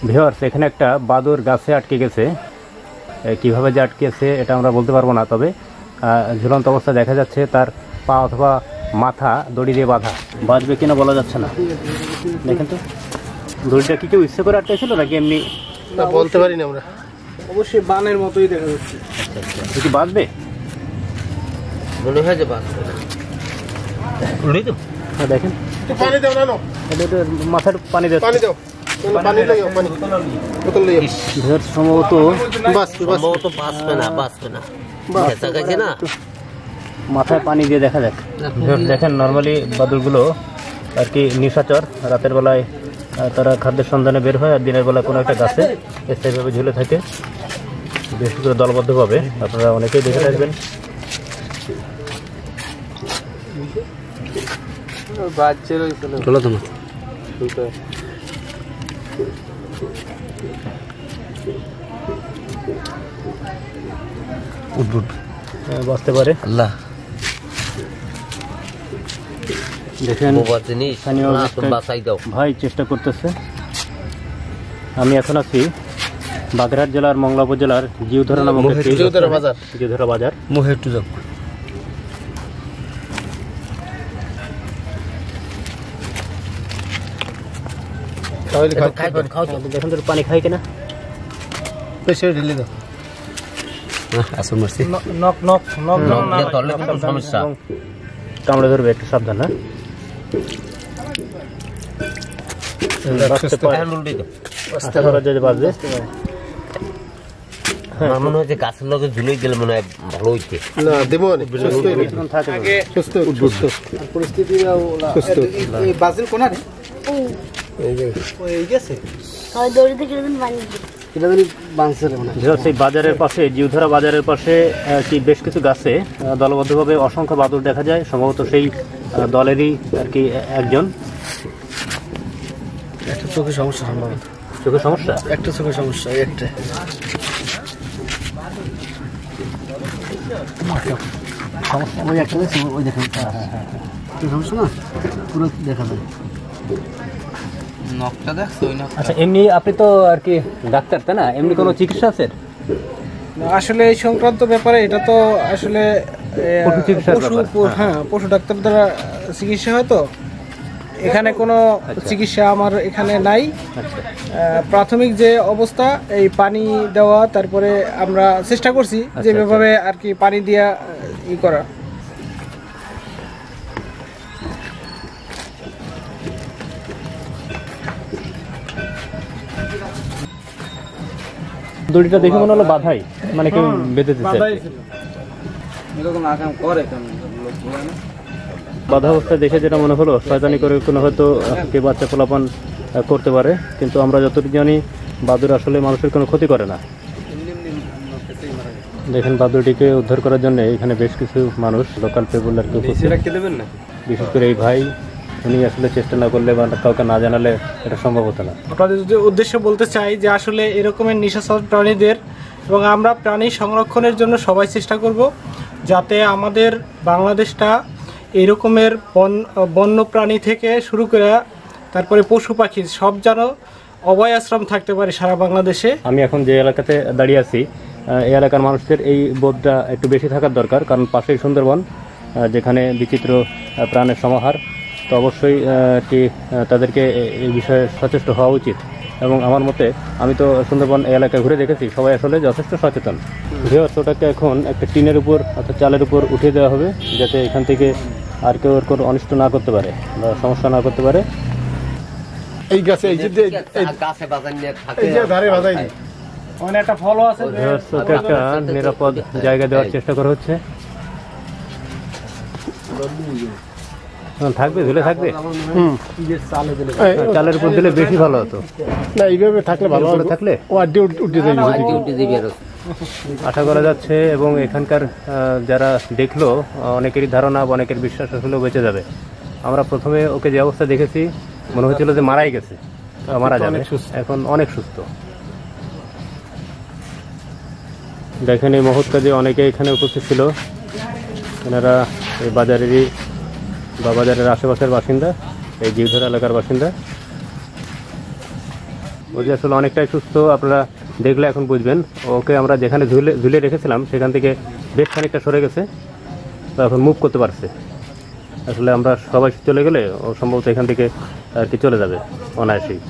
Viewers, এখানে একটা বাদুর গাছে আটকে গেছে। কিভাবে যে আটকেছে এটা আমরা বলতে পারবো না, তবে ঝুলন্ত অবস্থা দেখা যাচ্ছে তার পা অথবা মাথা দড়ি দিয়ে বাঁধা। বাঁচবে কিনা বলা যাচ্ছে না। দেখেন তো, দড়িটা কি কেউ ইচ্ছে করে আটকেছিল নাকি এমনি বলতে পারি না আমরা। অবশ্যই বানের মতোই দেখা যাচ্ছে। আচ্ছা আচ্ছা, কি বাঁচবে? মনে হয় যে বাঁচবে। হ্যাঁ দেখেন, পানি দাও না, মাথার পানি দিচ্ছে। পানি দাও, পানি লাগাও, পানি বোতল লইও। সম্ভবত বাঁচবে না। মাথায় পানি দিয়ে দেখা যাক। দেখেন, নর্মালি বাদুড়গুলো আর কি নিশাচর। রাতের বেলায় তারা খাদ্যের সন্ধানে বের হয়, আর দিনের বেলা কোনো একটা গাছে স্থায়ীভাবে ঝুলে থাকে, বিশেষ করে দলবদ্ধভাবে। আপনারা অনেকেই দেখে থাকবেন। বাঁচতে পারে আল্লাহ। দেখেন, ভাই চেষ্টা করতেছে। আমি এখন আছি বাগেরহাট জেলার মংলা উপজেলার জিউধরা নামক জিউধরা বাজার। দেখেন তো পানি খাই কিনা। কামড়ে ধরবে, একটু সাবধান। মনে হয় যে গাছের লগে ঝুলে গেলে মনে হয় ভালো হইছে। বাজারের পাশে, জিউধরা বাজারের পাশে কি বেশ কিছু গাছে দলবদ্ধভাবে অসংখ্য বাদুড় দেখা যায়। সম্ভবত সেই দলেরই আর কি একজন। একটা চোখের সমস্যা, সম্ভবত চোখের সমস্যা, একটা চোখের সমস্যা, একটা ওই একটা দেখছি, ওই দেখেন সমস্যা না, পুরো দেখা যায়। নখটা দেখছো? আচ্ছা, এমনি আপনি তো আর কি ডাক্তার, তাই না? এমনি কোনো চিকিৎসা আছে? আসলে এই সংক্রান্ত ব্যাপারে এটা তো আসলে পশু ডাক্তার দ্বারা চিকিৎসা হয়, তো এখানে কোনো চিকিৎসা আমার এখানে নাই। প্রাথমিক যে অবস্থা, এই পানি দেওয়া, তারপরে আমরা চেষ্টা করছি যেভাবে আর কি পানি দিয়া ই করা। দড়িটা দেখে মনে হলো বাধাই, মানে কেউ বেঁধে দিচ্ছে। বাধা অবস্থা দেখে যেটা মনে হলো, শয়তানি করে কোনো হয়তো কে বাচ্চা ফলাপান করতে পারে, কিন্তু আমরা যতটুকু জানি বাদুড় আসলে মানুষের কোনো ক্ষতি করে না। দেখেন, বাদুড়টিকে উদ্ধার করার জন্য এখানে বেশ কিছু মানুষ, লোকাল পিপল আর কি, বিশেষ করে এই ভাই, উনি আসলে চেষ্টা না করলে বা কাউকে না জানালে এটা সম্ভব হতো না। আপনাদের যদি উদ্দেশ্য বলতে চাই যে আসলে এরকমের নিশাচর প্রাণীদের, এবং আমরা প্রাণী সংরক্ষণের জন্য সবাই চেষ্টা করব যাতে আমাদের বাংলাদেশটা এরকমের বন্য প্রাণী থেকে শুরু করে তারপরে পশু পাখি সব যেন অভয় আশ্রম থাকতে পারে সারা বাংলাদেশে। আমি এখন যে এলাকাতে দাঁড়িয়ে আছি, এই এলাকার মানুষদের এই বোধটা একটু বেশি থাকার দরকার, কারণ পাশেই সুন্দরবন, যেখানে বিচিত্র প্রাণের সমাহার। তো অবশ্যই তাদেরকে এই বিষয়ে সচেষ্ট হওয়া উচিত। এবং আমার মতে, আমি তো সুন্দরবন এলাকায় ঘুরে দেখেছি, সবাই আসলে যথেষ্ট সচেতন। ওটাকে এখন একটা টিনের উপর অর্থাৎ চালের উপর উঠিয়ে দেওয়া হবে, যাতে এখান থেকে আর কেউ ওর কোনো অনিষ্ট না করতে পারে বা সমস্যা না করতে পারে। এই গাছে একটা ফলও আছে, একটা নিরাপদ জায়গা দেওয়ার চেষ্টা করা হচ্ছে। থাকবে, ঝুলে থাকবে। চালের উপর দিলে বেশি ভালো হতো না, এইভাবে থাকলে ভালো হবে। থাকলে আশা করা যাচ্ছে, এবং এখানকার যারা দেখলো অনেকেরই ধারণা বা অনেকের বিশ্বাস আসলে বেঁচে যাবে। আমরা প্রথমে ওকে যে অবস্থা দেখেছি, মনে হচ্ছিল যে মারাই গেছে, মারা যাবে, এখন অনেক সুস্থ। দেখেন, এই মহৎ কাজে অনেকে এখানে উপস্থিত ছিল। এনারা এই বাজারেরই বা বাজারের আশেপাশের বাসিন্দা, এই জিউধরা এলাকার বাসিন্দা। ও যে আসলে অনেকটাই সুস্থ, আপনারা দেখলে এখন বুঝবেন। ওকে আমরা যেখানে ঝুলে রেখেছিলাম সেখান থেকে বেশ খানিকটা সরে গেছে, তো এখন মুভ করতে পারছে। আসলে আমরা সবাই চলে গেলে ও সম্ভবত এখান থেকে আর কি চলে যাবে অনায়াসেই।